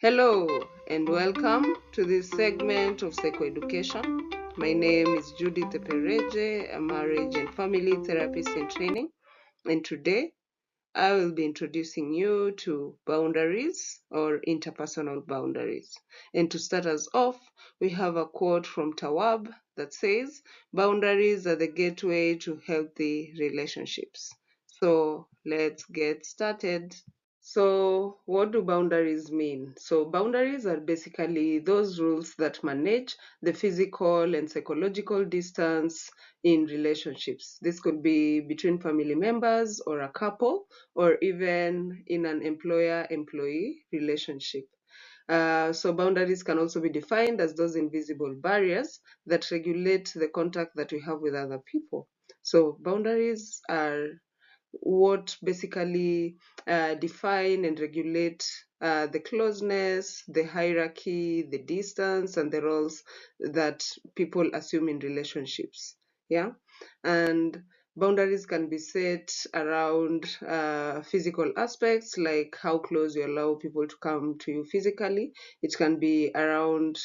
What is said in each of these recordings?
Hello and welcome to this segment of psychoeducation. My name is Judith Epereje, a marriage and family therapist in training, and today I will be introducing you to boundaries or interpersonal boundaries. And to start us off, we have a quote from Tawab that says, "Boundaries are the gateway to healthy relationships." So let's get started. So, what do boundaries mean? So, boundaries are basically those rules that manage the physical and psychological distance in relationships. This could be between family members or a couple, or even in an employer-employee relationship. So boundaries can also be defined as those invisible barriers that regulate the contact that we have with other people. So boundaries are what basically define and regulate the closeness, the hierarchy, the distance, and the roles that people assume in relationships. Yeah. And boundaries can be set around physical aspects, like how close you allow people to come to you physically. It can be around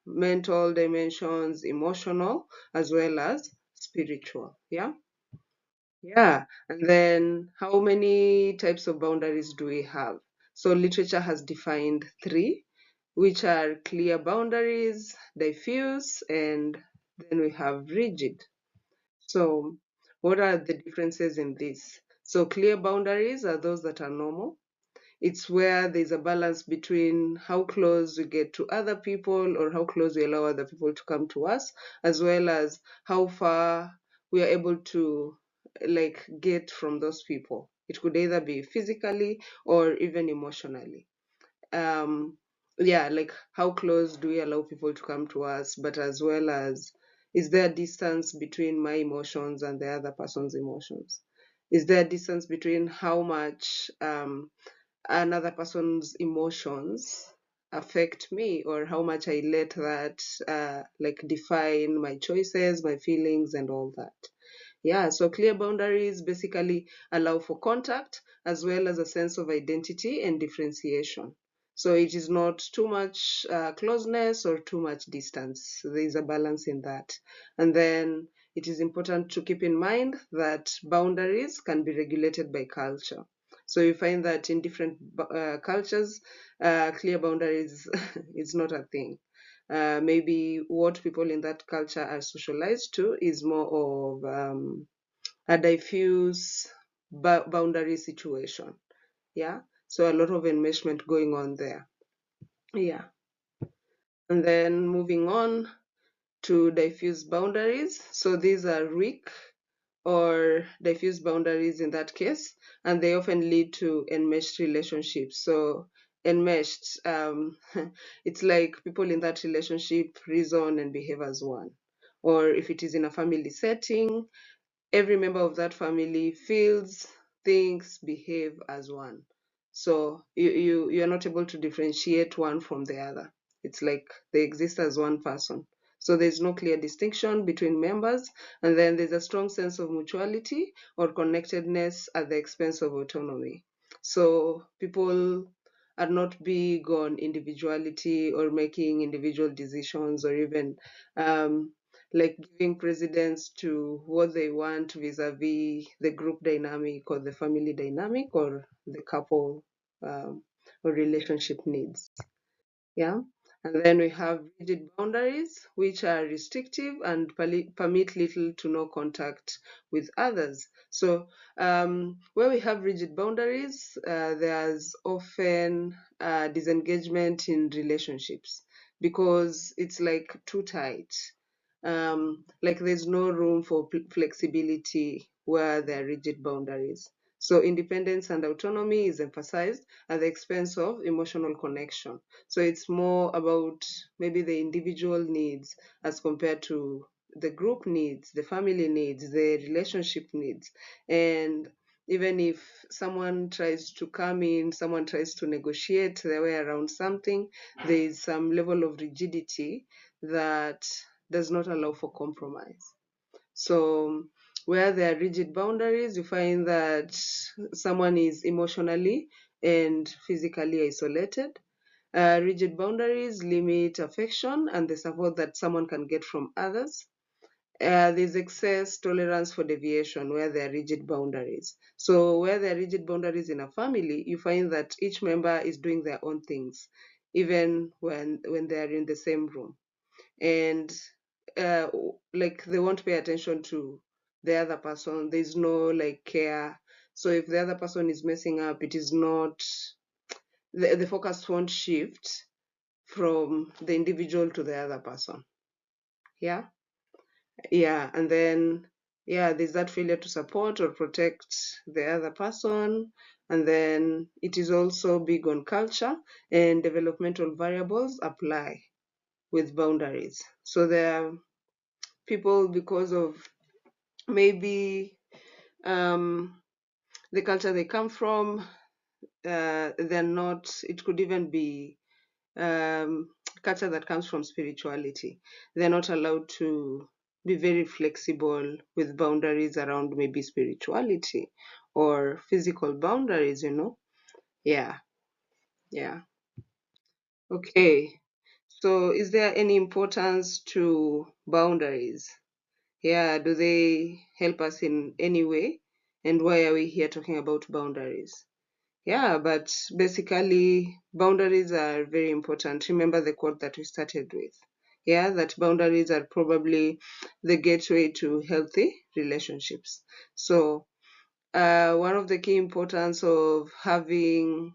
mental dimensions, emotional, as well as spiritual. Yeah. Yeah, and then how many types of boundaries do we have? So literature has defined three, which are clear boundaries, diffuse, and then we have rigid. So what are the differences in this? So clear boundaries are those that are normal. It's where there's a balance between how close we get to other people or how close we allow other people to come to us, as well as how far we are able to get from those people. It could either be physically or even emotionally. Um, yeah, like how close do we allow people to come to us, but as well as is there distance between my emotions and the other person's emotions? Is there distance between how much another person's emotions affect me or how much I let that define my choices, my feelings, and all that. Yeah, so clear boundaries basically allow for contact as well as a sense of identity and differentiation. So it is not too much closeness or too much distance. There is a balance in that. And then it is important to keep in mind that boundaries can be regulated by culture. So you find that in different cultures, clear boundaries is not a thing. Maybe what people in that culture are socialized to is more of a diffuse boundary situation. Yeah. So a lot of enmeshment going on there. Yeah. And then moving on to diffuse boundaries. So these are weak or diffuse boundaries in that case, and they often lead to enmeshed relationships. So enmeshed, it's like people in that relationship reason and behave as one. Or if it is in a family setting, every member of that family feels, thinks, behave as one. So you're not able to differentiate one from the other. It's like they exist as one person. So there's no clear distinction between members, and then there's a strong sense of mutuality or connectedness at the expense of autonomy. So people are not big on individuality or making individual decisions or even like giving precedence to what they want vis-a-vis the group dynamic or the family dynamic or the couple or relationship needs. Yeah. And then we have rigid boundaries, which are restrictive and permit little to no contact with others. So, where we have rigid boundaries, there's often disengagement in relationships because it's like too tight. Like there's no room for flexibility where there are rigid boundaries. So, independence and autonomy is emphasized at the expense of emotional connection. So it's more about maybe the individual needs as compared to the group needs, the family needs, the relationship needs. And even if someone tries to come in, someone tries to negotiate their way around something, there is some level of rigidity that does not allow for compromise. So where there are rigid boundaries, you find that someone is emotionally and physically isolated. Rigid boundaries limit affection and the support that someone can get from others. There's excess tolerance for deviation where there are rigid boundaries. So where there are rigid boundaries in a family, you find that each member is doing their own things, even when they are in the same room. And uh, like they won't pay attention to the other person. There's no like care. So if the other person is messing up, it is not the focus won't shift from the individual to the other person. Yeah. Yeah, and then yeah, there's that failure to support or protect the other person. And then it is also big on culture, and developmental variables apply with boundaries. So there are people, because of maybe the culture they come from, they're not, it could even be um, culture that comes from spirituality. They're not allowed to be very flexible with boundaries around maybe spirituality or physical boundaries, you know? Yeah, yeah. Okay. So, is there any importance to boundaries? Yeah, do they help us in any way? And why are we here talking about boundaries? Yeah, but basically, boundaries are very important. Remember the quote that we started with. Yeah, that boundaries are probably the gateway to healthy relationships. So, one of the key importance of having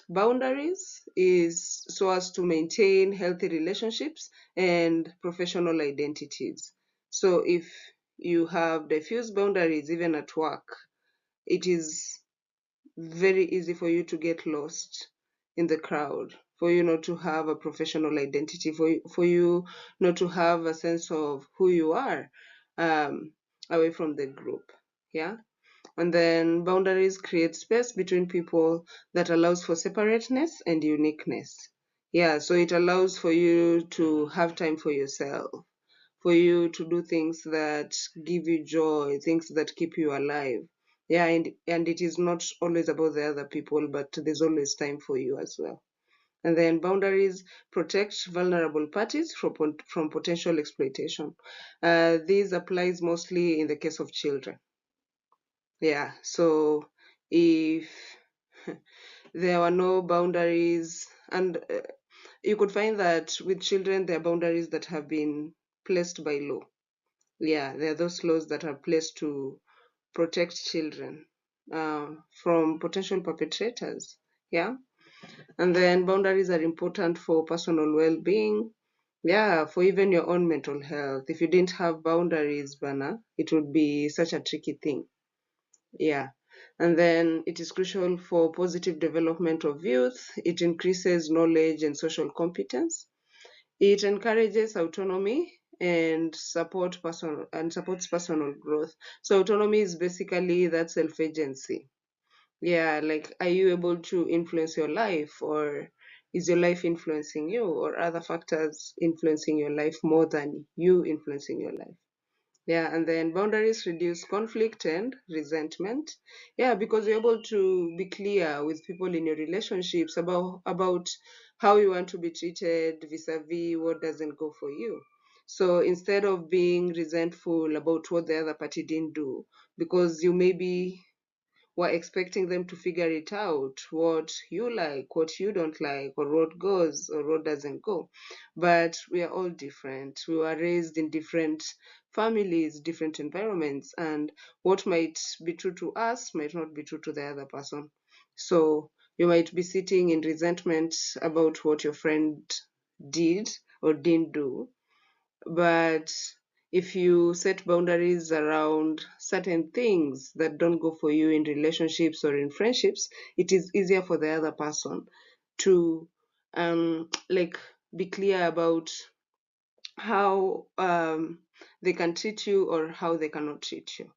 boundaries is so as to maintain healthy relationships and professional identities. So, if you have diffuse boundaries, even at work, it is very easy for you to get lost in the crowd, for you not to have a professional identity, for you not to have a sense of who you are um, away from the group. Yeah. And then boundaries create space between people that allows for separateness and uniqueness. Yeah, so it allows for you to have time for yourself, for you to do things that give you joy, things that keep you alive. Yeah, and it is not always about the other people, but there's always time for you as well. And then boundaries protect vulnerable parties from potential exploitation. This applies mostly in the case of children. Yeah, so if there were no boundaries, and you could find that with children, there are boundaries that have been placed by law. Yeah, there are those laws that are placed to protect children from potential perpetrators. Yeah, and then boundaries are important for personal well-being. Yeah, for even your own mental health. If you didn't have boundaries, Bana, it would be such a tricky thing. Yeah. And then it is crucial for positive development of youth. It increases knowledge and social competence. It encourages autonomy and supports personal growth. So autonomy is basically that self-agency. Yeah, like are you able to influence your life, or is your life influencing you, or other factors influencing your life more than you influencing your life? Yeah, and then boundaries reduce conflict and resentment. Yeah, because you're able to be clear with people in your relationships about how you want to be treated vis-a-vis what doesn't go for you. So instead of being resentful about what the other party didn't do, because you maybe were expecting them to figure it out, what you like, what you don't like, or what goes or what doesn't go. But we are all different. We were raised in different families, different environments, and what might be true to us might not be true to the other person. So you might be sitting in resentment about what your friend did or didn't do, but if you set boundaries around certain things that don't go for you in relationships or in friendships, it is easier for the other person to like be clear about how they can treat you or how they cannot treat you.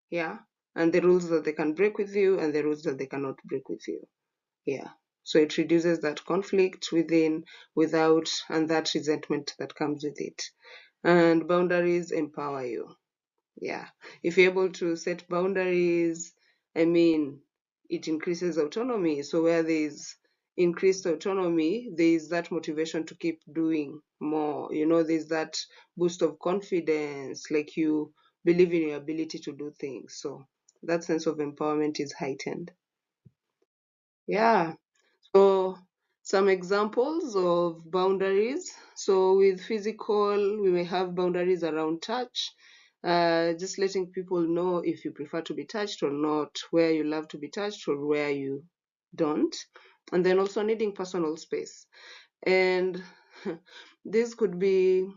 Yeah. And the rules that they can break with you and the rules that they cannot break with you. Yeah. So it reduces that conflict without, and that resentment that comes with it. And boundaries empower you. Yeah. If you're able to set boundaries, I mean, it increases autonomy. So where there is increased autonomy, there is that motivation to keep doing more. There's that boost of confidence, like you believe in your ability to do things. So that sense of empowerment is heightened. Yeah. So some examples of boundaries. So with physical, we may have boundaries around touch, just letting people know if you prefer to be touched or not, where you love to be touched or where you don't. And then also needing personal space. And this could be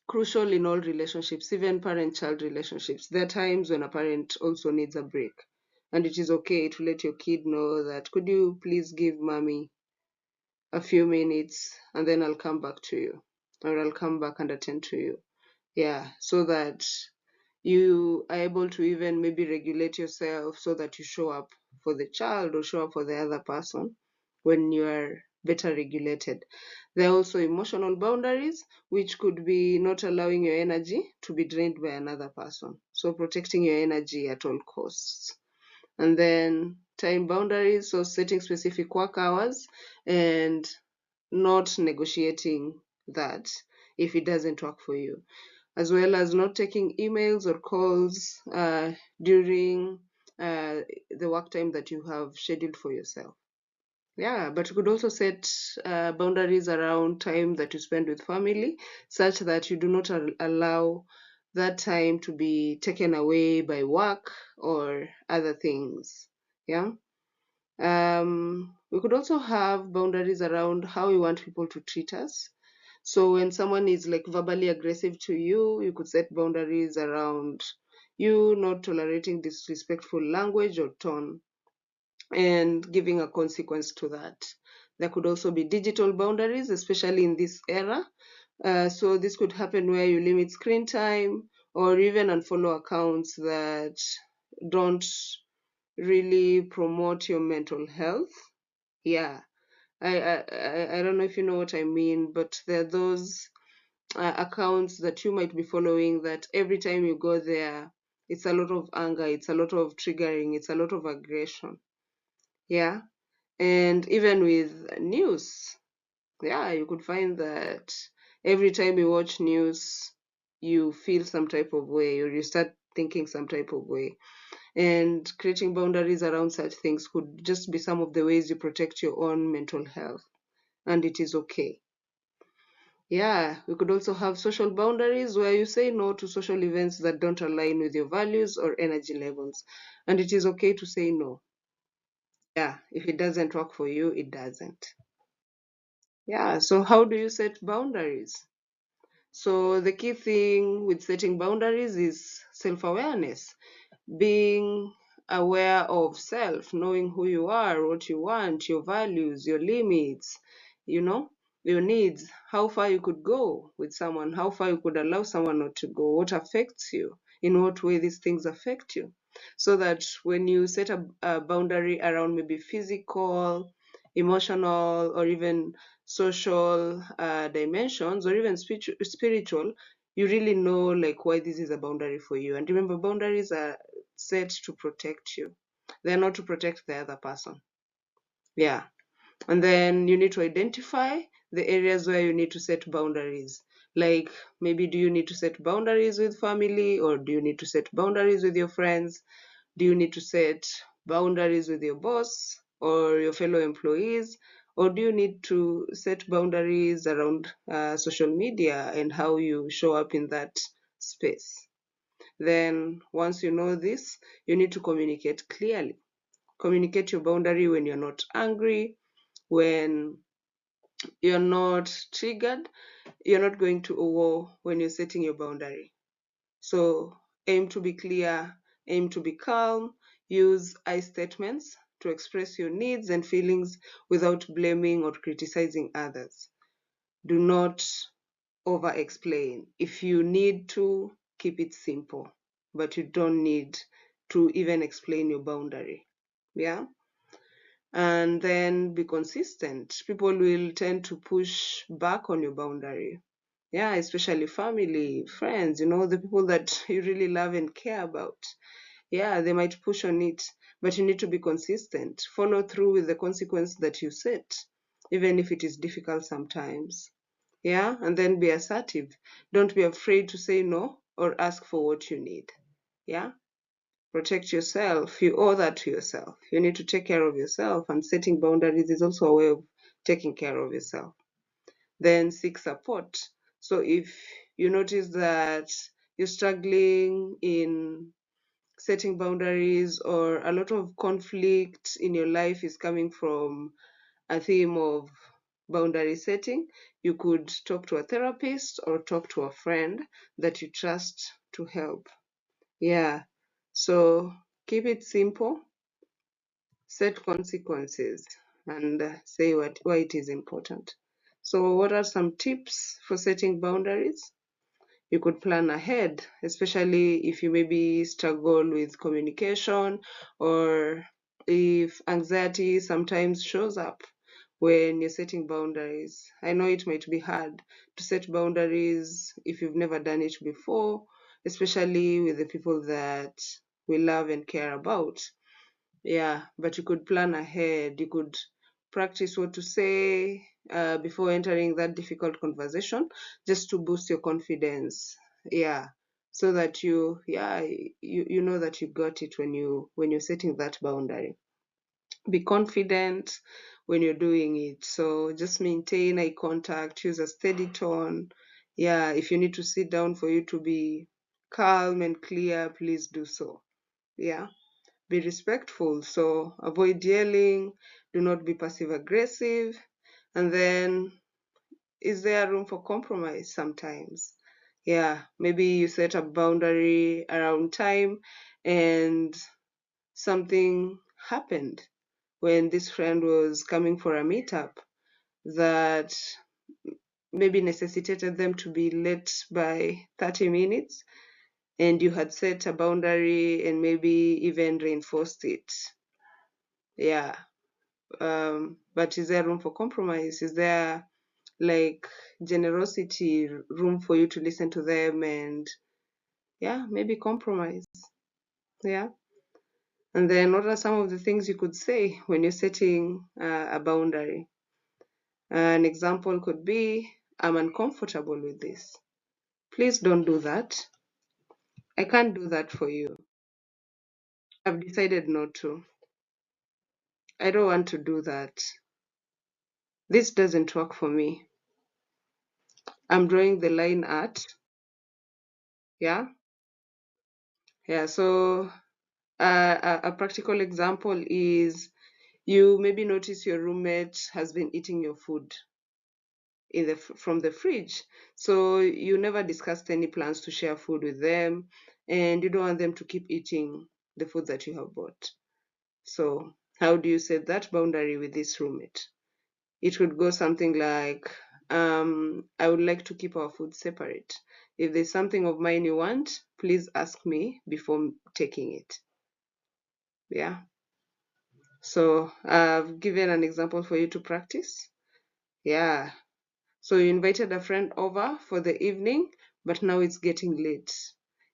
crucial in all relationships, even parent-child relationships. There are times when a parent also needs a break. And it is okay to let your kid know that, could you please give mommy a few minutes and then I'll come back to you, or I'll come back and attend to you. Yeah, so that you are able to even maybe regulate yourself so that you show up for the child or show up for the other person when you are better regulated. There are also emotional boundaries, which could be not allowing your energy to be drained by another person. So protecting your energy at all costs. And then time boundaries, so setting specific work hours and not negotiating that if it doesn't work for you, as well as not taking emails or calls during the work time that you have scheduled for yourself. Yeah, but you could also set boundaries around time that you spend with family, such that you do not allow that time to be taken away by work or other things. Yeah. We could also have boundaries around how we want people to treat us. So when someone is like verbally aggressive to you, you could set boundaries around you not tolerating disrespectful language or tone and giving a consequence to that. There could also be digital boundaries, especially in this era. So this could happen where you limit screen time or even unfollow accounts that don't really promote your mental health. Yeah, I don't know if you know what I mean, but there are those accounts that you might be following that every time you go there, it's a lot of anger, it's a lot of triggering, it's a lot of aggression. Yeah, and even with news, yeah, you could find that every time you watch news, you feel some type of way or you start thinking some type of way. And creating boundaries around such things could just be some of the ways you protect your own mental health. And it is okay. Yeah, we could also have social boundaries where you say no to social events that don't align with your values or energy levels. And it is okay to say no. Yeah, if it doesn't work for you, it doesn't. Yeah, so how do you set boundaries? So the key thing with setting boundaries is self-awareness, being aware of self, knowing who you are, what you want, your values, your limits, you know, your needs, how far you could go with someone, how far you could allow someone not to go, what affects you, in what way these things affect you. So that when you set a boundary around maybe physical, emotional, or even social dimensions, or even spiritual, you really know like why this is a boundary for you. And remember, boundaries are set to protect you. They're not to protect the other person. Yeah. And then you need to identify the areas where you need to set boundaries. Like maybe do you need to set boundaries with family, or do you need to set boundaries with your friends? Do you need to set boundaries with your boss or your fellow employees? Or do you need to set boundaries around social media and how you show up in that space? Then once you know this, you need to communicate clearly. Communicate your boundary when you're not angry, when you're not triggered. You're not going to a war when you're setting your boundary. So aim to be clear, aim to be calm, use I statements to express your needs and feelings without blaming or criticizing others. Do not over explain. If you need to, keep it simple, but you don't need to even explain your boundary. Yeah. And then be consistent. People will tend to push back on your boundary. Yeah, especially family, friends, the people that you really love and care about. Yeah, they might push on it. but you need to be consistent. Follow through with the consequence that you set, even if it is difficult sometimes. Yeah, and then be assertive. Don't be afraid to say no or ask for what you need. Yeah, protect yourself. You owe that to yourself. You need to take care of yourself, and setting boundaries is also a way of taking care of yourself. Then seek support. So if you notice that you're struggling in setting boundaries, or a lot of conflict in your life is coming from a theme of boundary setting, you could talk to a therapist or talk to a friend that you trust to help. Yeah, so keep it simple, set consequences, and say why it is important. So what are some tips for setting boundaries? You could plan ahead, especially if you maybe struggle with communication, or if anxiety sometimes shows up when you're setting boundaries. I know it might be hard to set boundaries if you've never done it before, especially with the people that we love and care about. Yeah, but you could plan ahead. You could practice what to say before entering that difficult conversation, just to boost your confidence. Yeah, so that you know that you got it when you're setting that boundary. Be confident when you're doing it. So just maintain eye contact, use a steady tone. Yeah, if you need to sit down for you to be calm and clear, please do so. Yeah, be respectful. So avoid yelling, do not be passive aggressive. And then, is there room for compromise sometimes? Yeah, maybe you set a boundary around time and something happened when this friend was coming for a meetup that maybe necessitated them to be late by 30 minutes, and you had set a boundary and maybe even reinforced it. Yeah, but is there room for compromise? Is there like generosity, room for you to listen to them, and yeah, maybe compromise? Yeah. And then what are some of the things you could say when you're setting a boundary? An example could be, I'm uncomfortable with this. Please don't do that. I can't do that for you. I've decided not to. I don't want to do that. This doesn't work for me. I'm drawing the line at. Yeah. Yeah. So a practical example is, you maybe notice your roommate has been eating your food from the fridge. So you never discussed any plans to share food with them, and you don't want them to keep eating the food that you have bought. So how do you set that boundary with this roommate? It would go something like, I would like to keep our food separate. If there's something of mine you want, please ask me before taking it. Yeah. So I've given an example for you to practice. Yeah. So you invited a friend over for the evening, but now it's getting late.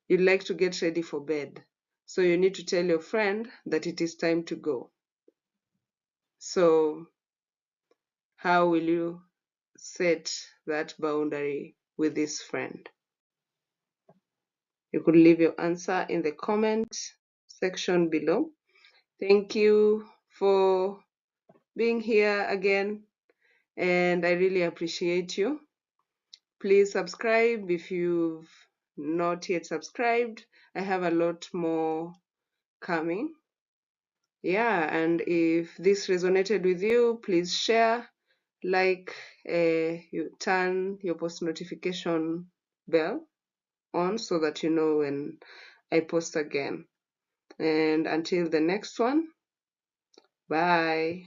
You'd like to get ready for bed. So you need to tell your friend that it is time to go. So how will you set that boundary with this friend? You could leave your answer in the comment section below. Thank you for being here again, and I really appreciate you. Please subscribe if you've not yet subscribed. I have a lot more coming. Yeah, and if this resonated with you, please share, like, you turn your post notification bell on so that you know when I post again. And until the next one, bye.